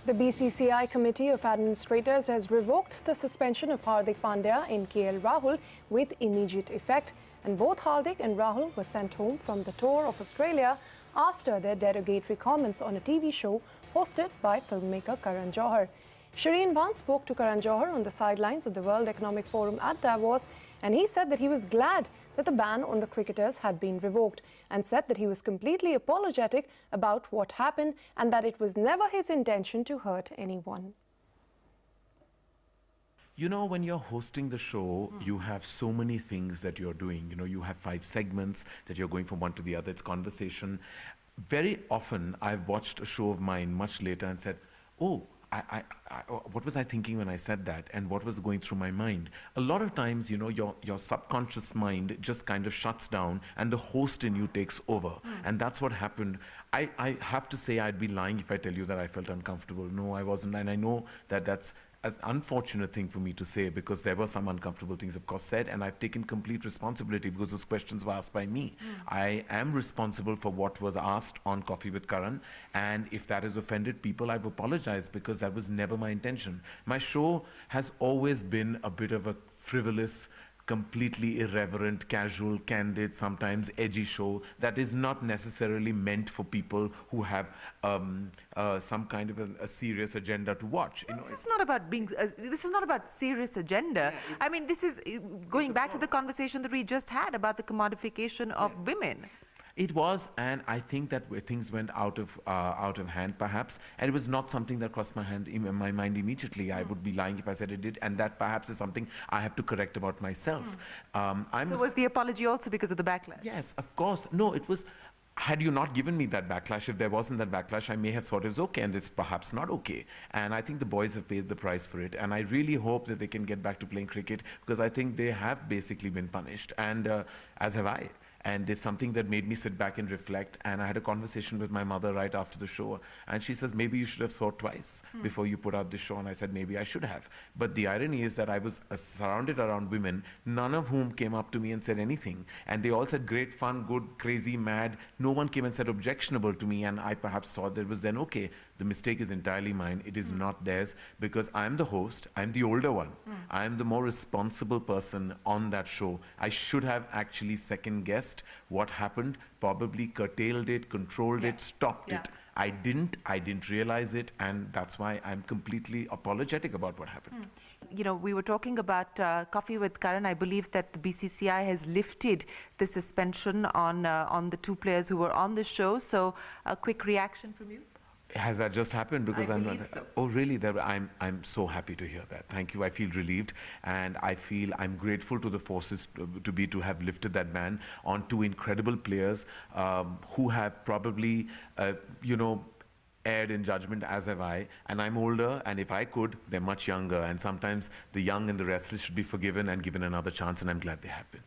The BCCI Committee of Administrators has revoked the suspension of Hardik Pandya and KL Rahul with immediate effect, and both Hardik and Rahul were sent home from the tour of Australia after their derogatory comments on a TV show hosted by filmmaker Karan Johar. Shereen Bhan spoke to Karan Johar on the sidelines of the World Economic Forum at Davos, and he said that he was glad that the ban on the cricketers had been revoked, and said that he was completely apologetic about what happened and that it was never his intention to hurt anyone. You know, when you're hosting the show, you have so many things that you're doing. You know, you have 5 segments that you're going from one to the other. It's conversation. Very often, I've watched a show of mine much later and said, oh, what was I thinking when I said that, and what was going through my mind? A lot of times, you know, your subconscious mind just kind of shuts down and the host in you takes over. And that's what happened. I have to say I'd be lying if I tell you that I felt uncomfortable. No, I wasn't. And I know that that's an unfortunate thing for me to say, because there were some uncomfortable things, of course, said, and I've taken complete responsibility because those questions were asked by me. I am responsible for what was asked on Coffee with Karan, and if that has offended people, I've apologized, because that was never my intention. My show has always been a bit of a frivolous, completely irreverent, casual, candid, sometimes edgy show that is not necessarily meant for people who have some kind of a serious agenda to watch. You know, this is not about being. This is not about serious agenda. Yeah, I mean, this is going back to the conversation that we just had about the commodification of women. It was, and I think that things went out of hand, perhaps, and it was not something that crossed my mind immediately. I would be lying if I said it did, and that perhaps is something I have to correct about myself. So was the apology also because of the backlash? Yes, of course. No, it was. Had you not given me that backlash, if there wasn't that backlash, I may have thought it was okay, and it's perhaps not okay. And I think the boys have paid the price for it, and I really hope that they can get back to playing cricket, because I think they have basically been punished, and as have I. And it's something that made me sit back and reflect. And I had a conversation with my mother right after the show. And she says, maybe you should have thought twice before you put out this show. And I said, maybe I should have. But the irony is that I was surrounded around women, none of whom came up to me and said anything. And they all said, great fun, good, crazy, mad. No one came and said objectionable to me. And I perhaps thought that it was then, okay, the mistake is entirely mine. It is not theirs, because I'm the host. I'm the older one. I'm the more responsible person on that show. I should have actually second-guessed what happened, probably curtailed it, controlled it, stopped it. I didn't realize it, and that's why I'm completely apologetic about what happened. You know, we were talking about Coffee with Karan. I believe that the BCCI has lifted the suspension on the 2 players who were on the show. So a quick reaction from you? Has that just happened? Because I'm not. So. Oh, really? I'm so happy to hear that. Thank you. I feel relieved, and I feel I'm grateful to the forces to have lifted that ban on 2 incredible players who have probably, you know, erred in judgment, as have I. And I'm older, and if I could, they're much younger. And sometimes the young and the restless should be forgiven and given another chance, and I'm glad they have been.